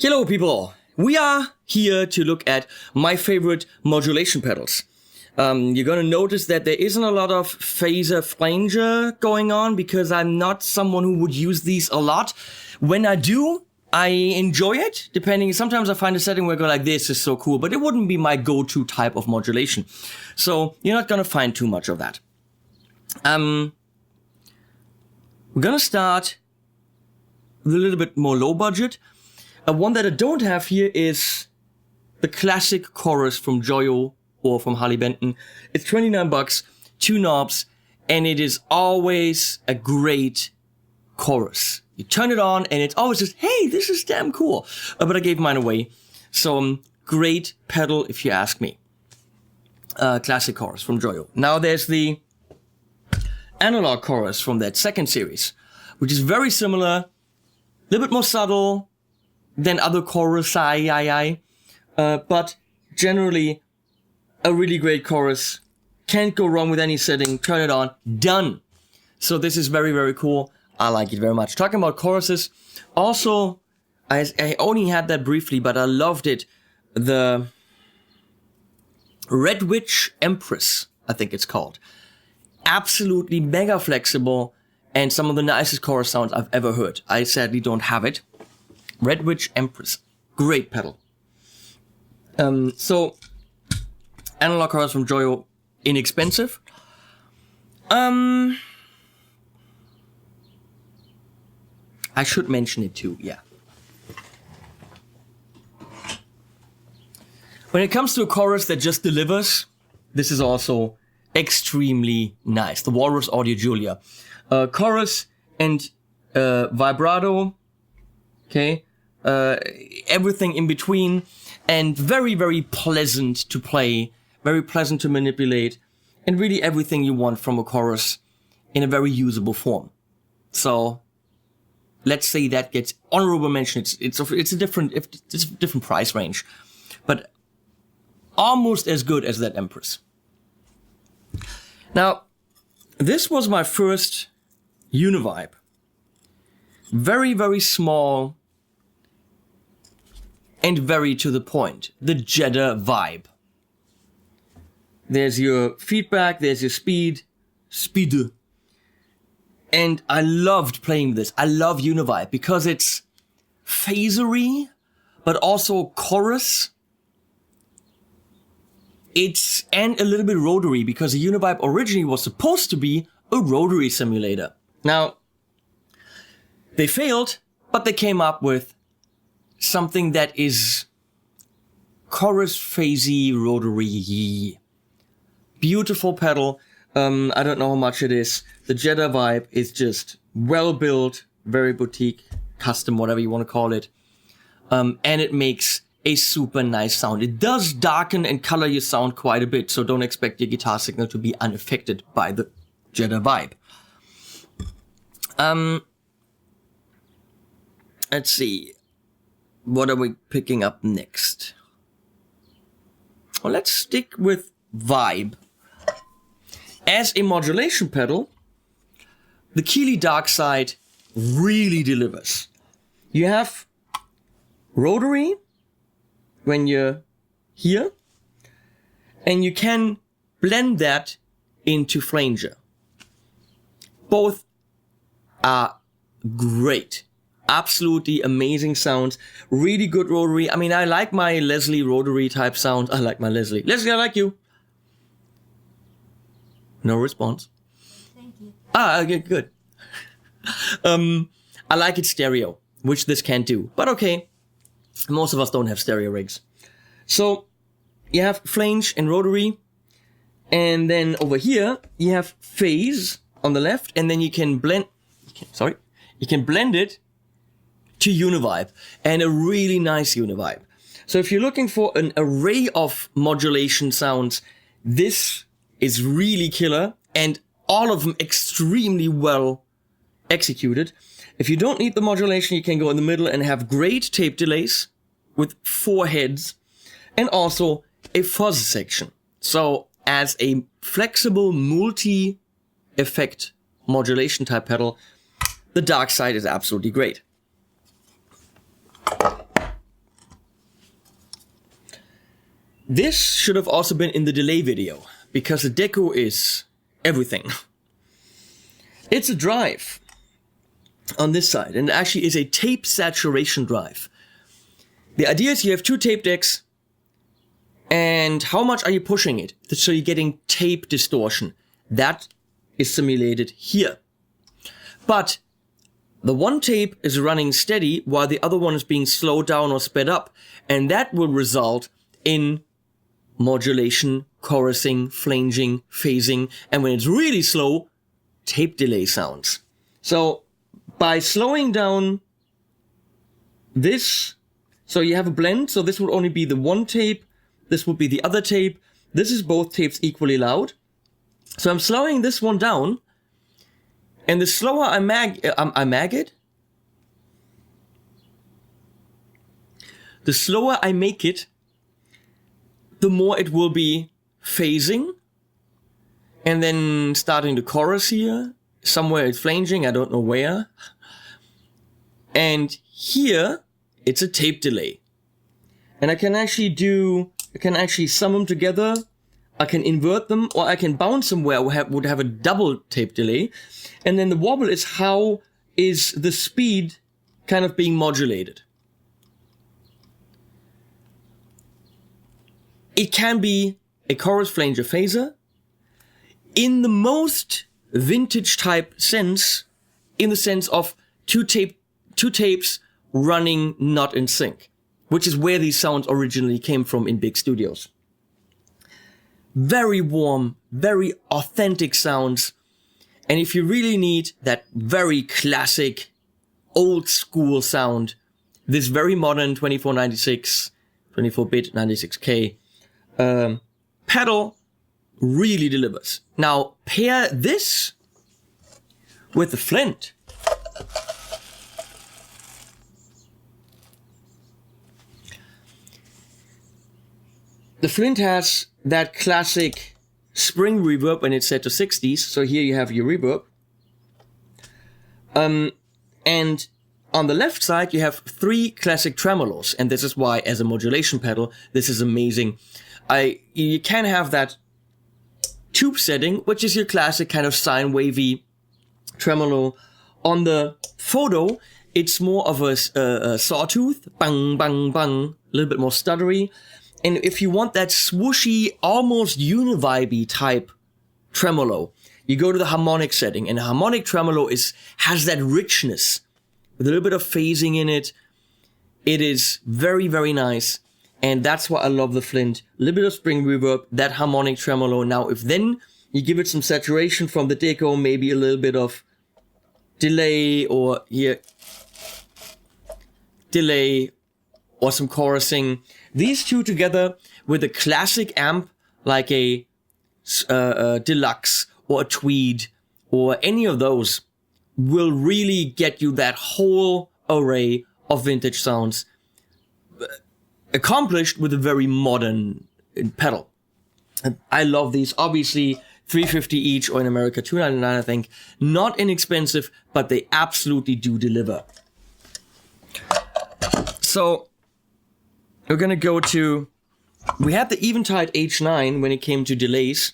Hello people, we are here to look at my favorite modulation pedals. You're gonna notice that there isn't a lot of Phaser Flanger going on because I'm not someone who would use these a lot. When I do, I enjoy it, depending. Sometimes I find a setting where I go like, this is so cool, but it wouldn't be my go-to type of modulation. So you're not gonna find too much of that. We're gonna start with a little bit more low budget. One that I don't have here is the classic chorus from Joyo or from Harley Benton. It's 29 bucks, 2 knobs, and it is always a great chorus. You turn it on and it's always just, hey, this is damn cool. But I gave mine away. So great pedal if you ask me. Classic chorus from Joyo. Now there's the analog chorus from that second series, which is very similar, a little bit more subtle than other chorusi, but generally a really great chorus. Can't go wrong with any setting. Turn it on, done. So this is very, very cool. I like it very much. Talking about choruses, also, I only had that briefly, but I loved it. The Red Witch Empress, I think it's called. Absolutely mega flexible and some of the nicest chorus sounds I've ever heard. I sadly don't have it. Red Witch Empress. Great pedal. So, analog chorus from Joyo, inexpensive. I should mention it too, yeah. When it comes to a chorus that just delivers, this is also extremely nice. The Walrus Audio Julia. Chorus and vibrato. Okay. Everything in between, and very, very pleasant to play, very pleasant to manipulate, and really everything you want from a chorus in a very usable form. So, let's say that gets honorable mention. It's a different price range, but almost as good as that Empress. Now, this was my first Univibe. Very, very small and very to the point. The Jetta Vibe. There's your feedback, there's your speed. And I loved playing this. I love Univibe because it's phasery, but also chorus. And a little bit rotary, because the Univibe originally was supposed to be a rotary simulator. Now, they failed, but they came up with something that is chorus phasey rotary. Beautiful pedal. I don't know how much it is. The Jetta Vibe is just well built, very boutique, custom, whatever you want to call it. And it makes a super nice sound. It does darken and color your sound quite a bit, so don't expect your guitar signal to be unaffected by the Jetta Vibe. Let's see. What are we picking up next? Well, let's stick with Vibe. As a modulation pedal, the Keeley Lead Oxide really delivers. You have rotary when you're here, and you can blend that into flanger. Both are great. Absolutely amazing sounds. Really good rotary. I mean, I like my Leslie rotary type sound. I like my Leslie. Leslie, I like you. No response. Thank you. Okay, good. I like it stereo, which this can't do. But okay, most of us don't have stereo rigs. So, you have flange and rotary. And then over here, you have phase on the left. And then you can blend... You can blend it to Univibe, and a really nice Univibe. So if you're looking for an array of modulation sounds, this is really killer, and all of them extremely well executed. If you don't need the modulation, you can go in the middle and have great tape delays with 4 heads, and also a fuzz section. So as a flexible multi-effect modulation type pedal, the Dark Side is absolutely great. This should have also been in the delay video, because the Deko is everything. It's a drive on this side, and it actually is a tape saturation drive. The idea is you have 2 tape decks, and how much are you pushing it? So you're getting tape distortion. That is simulated here. But the one tape is running steady while the other one is being slowed down or sped up, and that will result in modulation, chorusing, flanging, phasing, and when it's really slow, tape delay sounds. So by slowing down this, so you have a blend, so this would only be the one tape, this would be the other tape, this is both tapes equally loud. So I'm slowing this one down, and the slower I mag it, the slower I make it, the more it will be phasing, and then starting the chorus here, somewhere it's flanging, I don't know where, and here it's a tape delay. And I can actually sum them together, I can invert them, or I can bounce them where I would have a double tape delay. And then the wobble is how is the speed kind of being modulated. It can be a chorus flanger phaser in the most vintage type sense, in the sense of two tapes running not in sync, which is where these sounds originally came from in big studios. Very warm, very authentic sounds. And if you really need that very classic, old school sound, this very modern 2496, 24-bit 96K pedal really delivers. Now pair this with the Flint. The Flint has that classic spring reverb when it's set to 60s. So here you have your reverb. And on the left side, you have 3 classic tremolos. And this is why, as a modulation pedal, this is amazing. You can have that tube setting, which is your classic kind of sine wavy tremolo. On the photo, it's more of a sawtooth, bang, bang, bang, a little bit more stuttery. And if you want that swooshy, almost Univibe type tremolo, you go to the harmonic setting, and the harmonic tremolo has that richness with a little bit of phasing in it. It is very, very nice. And that's why I love the Flint. A little bit of spring reverb, that harmonic tremolo. Now, if then you give it some saturation from the Deko, maybe a little bit of delay or here, delay or some chorusing. These two together with a classic amp like a Deluxe or a Tweed or any of those will really get you that whole array of vintage sounds accomplished with a very modern pedal. And I love these. Obviously, $350 each, or in America $299, I think. Not inexpensive, but they absolutely do deliver. So we're gonna go to. We had the Eventide H9 when it came to delays.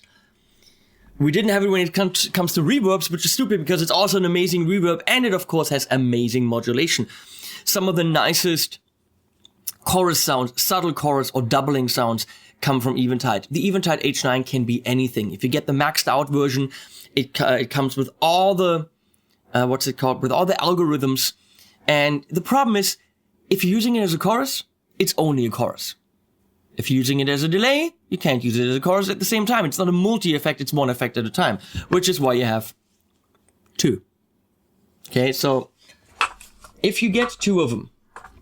We didn't have it when it comes to reverbs, which is stupid because it's also an amazing reverb, and it of course has amazing modulation. Some of the nicest chorus sounds, subtle chorus or doubling sounds, come from Eventide. The Eventide H9 can be anything. If you get the maxed out version, it comes with all the with all the algorithms. And the problem is, if you're using it as a chorus, it's only a chorus. If you're using it as a delay, you can't use it as a chorus at the same time. It's not a multi-effect, it's one effect at a time, which is why you have 2. Okay, so if you get 2 of them,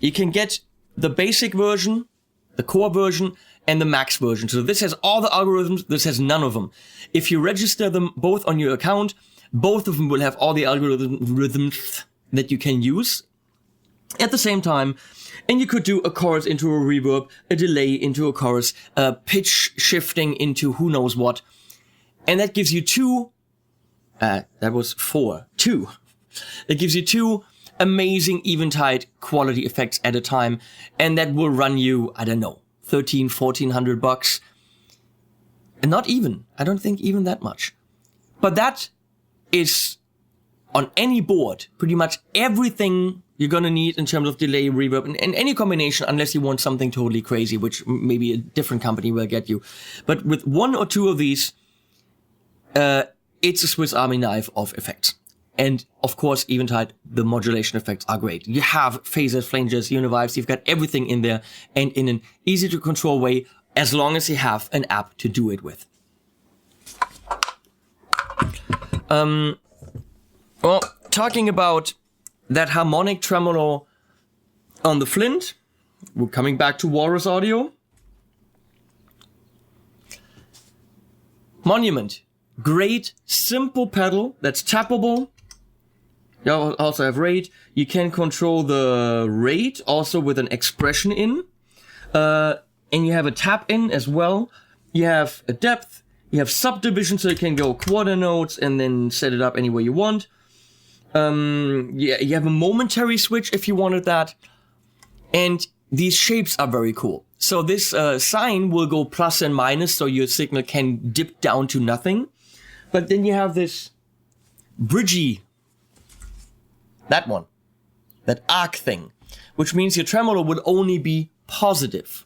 you can get the basic version, the core version, and the max version. So this has all the algorithms, this has none of them. If you register them both on your account, both of them will have all the algorithms that you can use at the same time. And you could do a chorus into a reverb, a delay into a chorus, pitch shifting into who knows what. And that gives you 2, that was 4, 2. That gives you 2 amazing Eventide quality effects at a time. And that will run you, I don't know, $1,300-1,400 bucks. And not even. I don't think even that much. But that is on any board, pretty much everything you're gonna need in terms of delay, reverb, and any combination, unless you want something totally crazy, which maybe a different company will get you. But with one or two of these, it's a Swiss Army knife of effects. And of course, Eventide, the modulation effects are great. You have phasers, flangers, univibes, you've got everything in there, and in an easy to control way, as long as you have an app to do it with. Well, talking about that harmonic tremolo on the Flint, we're coming back to Walrus audio. Monument, great, simple pedal that's tappable. You also have rate. You can control the rate also with an expression in. And you have a tap in as well. You have a depth. You have subdivision, so you can go quarter notes and then set it up any way you want. Yeah, you have a momentary switch if you wanted that. And these shapes are very cool. So this sign will go plus and minus, so your signal can dip down to nothing. But then you have this bridgey, that one, that arc thing, which means your tremolo will only be positive.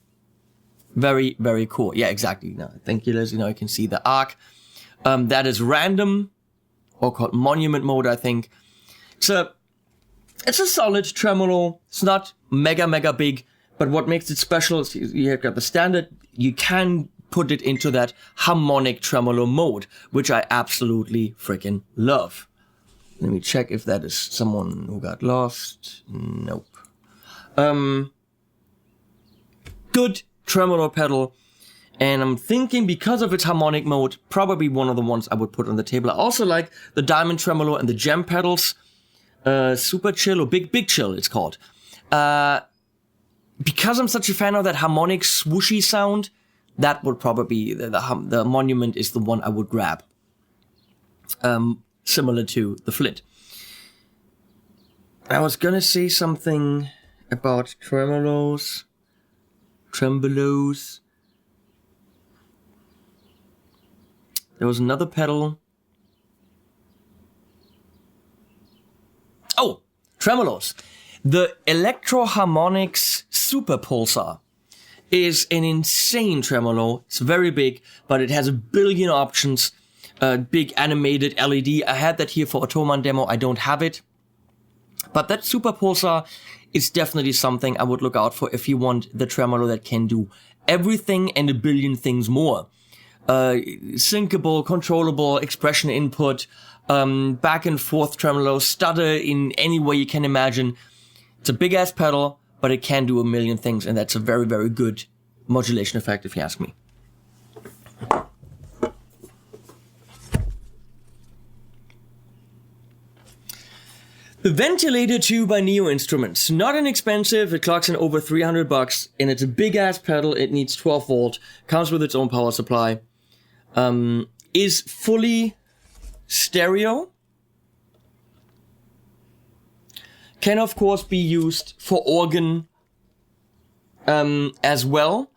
Very, very cool. Yeah, exactly. Now, thank you, Liz. You know, you can see the arc. That is random, or called monument mode, I think. It's a solid tremolo. It's not mega big, but what makes it special is you have got the standard. You can put it into that harmonic tremolo mode, which I absolutely freaking love. Let me check if that is someone who got lost. Nope. Good tremolo pedal. And I'm thinking, because of its harmonic mode, probably one of the ones I would put on the table. I also like the Diamond Tremolo and the Gem pedals. Super Chill, or Big Chill it's called. Because I'm such a fan of that harmonic swooshy sound, that would probably be, the Monument is the one I would grab. Similar to the Flint. I was gonna say something about tremolos. There was another pedal. Oh, tremolos. The Electro Harmonix Super Pulsar is an insane tremolo. It's very big, but it has a billion options. Big animated LED. I had that here for a Thomann demo. I don't have it. But that Super Pulsar is definitely something I would look out for if you want the tremolo that can do everything and a billion things more. Syncable, controllable, expression input, back and forth tremolo, stutter in any way you can imagine. It's a big ass pedal, but it can do a million things, and that's a very, very good modulation effect if you ask me. The Ventilator 2 by Neo Instruments. Not inexpensive, it clocks in over 300 bucks, and it's a big ass pedal. It needs 12 volt, comes with its own power supply, is fully stereo, can of course be used for organ as well,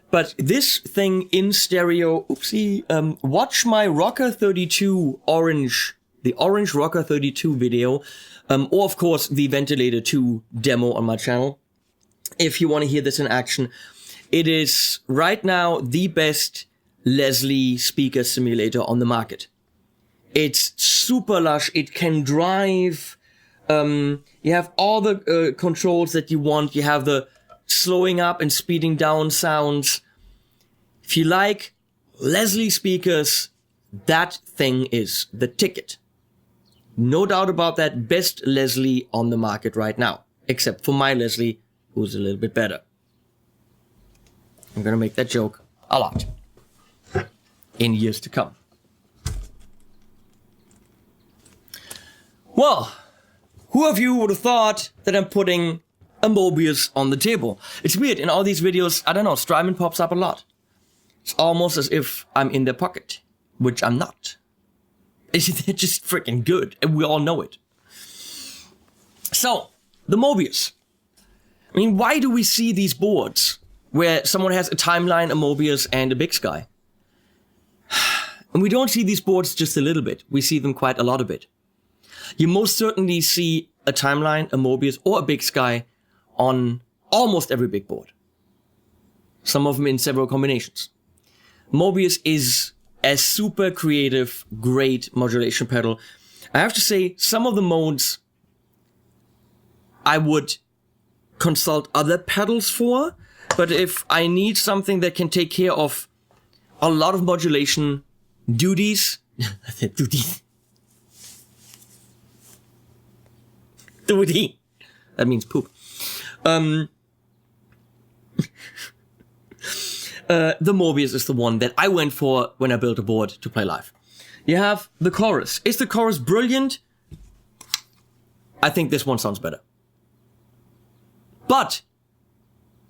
but this thing in stereo, watch my Rocker 32 the orange Rocker 32 video, or of course the Ventilator 2 demo on my channel, if you want to hear this in action. It is right now the best Leslie speaker simulator on the market. It's super lush, it can drive, you have all the controls that you want, you have the slowing up and speeding down sounds. If you like Leslie speakers, that thing is the ticket. No doubt about that, best Leslie on the market right now. Except for my Leslie, who's a little bit better. I'm gonna make that joke a lot. In years to come. Well, who of you would have thought that I'm putting a Mobius on the table? It's weird, in all these videos, I don't know, Strymon pops up a lot. It's almost as if I'm in their pocket, which I'm not. They're just freaking good, and we all know it. So, the Mobius. I mean, why do we see these boards where someone has a Timeline, a Mobius, and a Big Sky. And we don't see these boards just a little bit. We see them quite a lot of it. You most certainly see a Timeline, a Mobius, or a Big Sky on almost every big board. Some of them in several combinations. Mobius is a super creative, great modulation pedal. I have to say, some of the modes I would consult other pedals for, but if I need something that can take care of a lot of modulation duties, duty, that means poop. The Mobius is the one that I went for when I built a board to play live. You have the chorus. Is the chorus brilliant? I think this one sounds better. But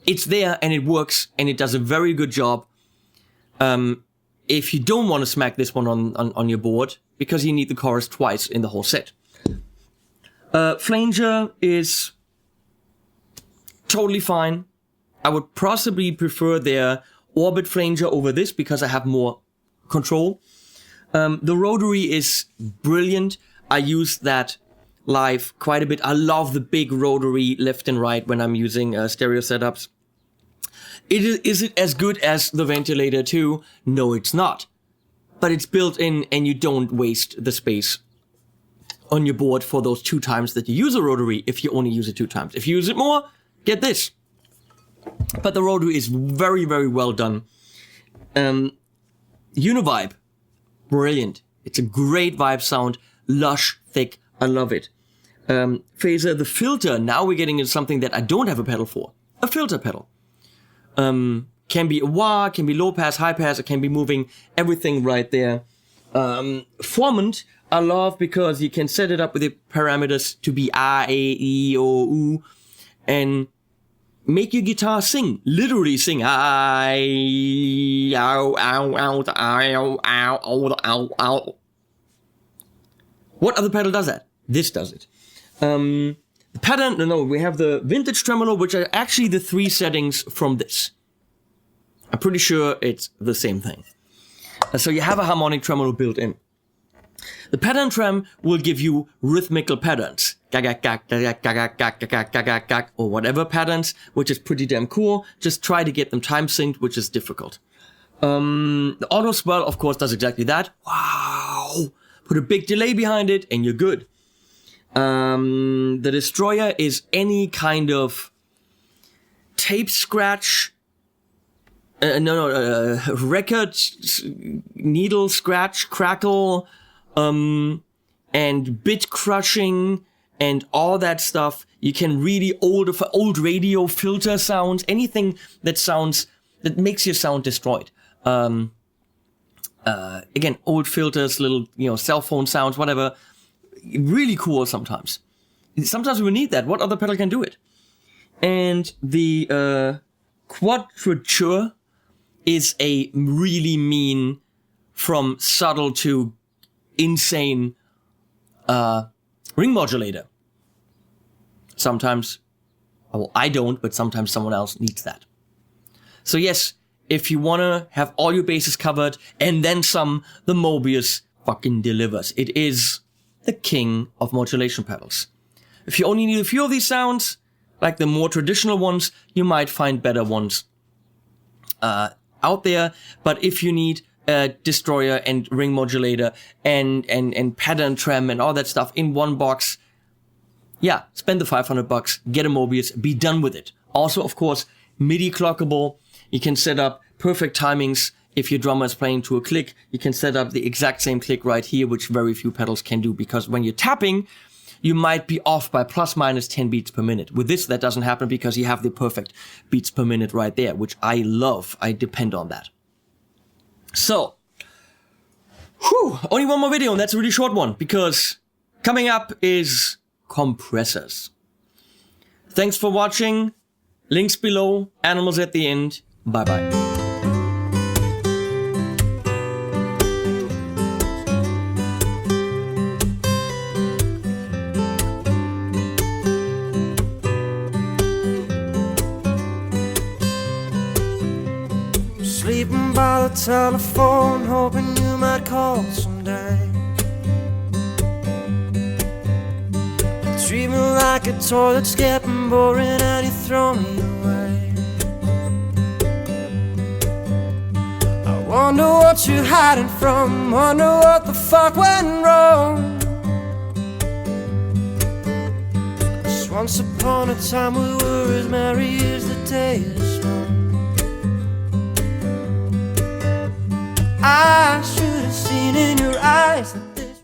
it's there and it works and it does a very good job. If you don't want to smack this one on your board, because you need the chorus twice in the whole set. Flanger is totally fine. I would possibly prefer their Orbit Flanger over this because I have more control. The rotary is brilliant. I use that live quite a bit. I love the big rotary left and right when I'm using stereo setups. Is it as good as the Ventilator 2? No, it's not. But it's built in and you don't waste the space on your board for those 2 times that you use a rotary if you only use it 2 times. If you use it more, get this. But the rotary is very, very well done. Univibe, brilliant. It's a great vibe sound, lush, thick, I love it. Phaser, the filter, now we're getting into something that I don't have a pedal for. A filter pedal. Can be a wah, can be low pass, high pass, it can be moving everything right there. Formant, I love because you can set it up with the parameters to be A, A, E, O, U, and make your guitar sing. Literally sing. I, ow, ow, ow, ow, ow, ow, ow, ow. What other pedal does that? This does it. The pattern, no, we have the vintage tremolo, which are actually the 3 settings from this. I'm pretty sure it's the same thing. So you have a harmonic tremolo built in. The pattern trem will give you rhythmical patterns, or whatever patterns, which is pretty damn cool. Just try to get them time synced, which is difficult. The auto swell, of course, does exactly that. Wow! Put a big delay behind it, and you're good. The destroyer is any kind of tape scratch. Record needle scratch, crackle, and bit crushing and all that stuff. You can really old radio filter sounds, anything that makes your sound destroyed. Again, old filters, little, cell phone sounds, whatever. Really cool sometimes. Sometimes we need that. What other pedal can do it? And the quadrature is a really mean, from subtle to insane ring modulator. Sometimes, well, I don't, but sometimes someone else needs that. So yes, if you want to have all your bases covered and then some, the Mobius fucking delivers. It is the king of modulation pedals. If you only need a few of these sounds, like the more traditional ones, you might find better ones out there. But if you need destroyer and ring modulator and pattern trem and all that stuff in one box, yeah, spend the $500, get a Mobius, be done with it. Also, of course, MIDI clockable. You can set up perfect timings. If your drummer is playing to a click, you can set up the exact same click right here, which very few pedals can do, because when you're tapping, you might be off by plus minus 10 beats per minute. With this, that doesn't happen because you have the perfect beats per minute right there, which I love. I depend on that. So, only one more video, and that's a really short one, because coming up is compressors. Thanks for watching. Links below, animals at the end. Bye-bye. sleeping by the telephone, hoping you might call someday. Treat me like a toy that's getting boring and you throw me away. I wonder what you're hiding from, wonder what the fuck went wrong. Once upon a time we were as merry as the day is long. I should have seen in your eyes that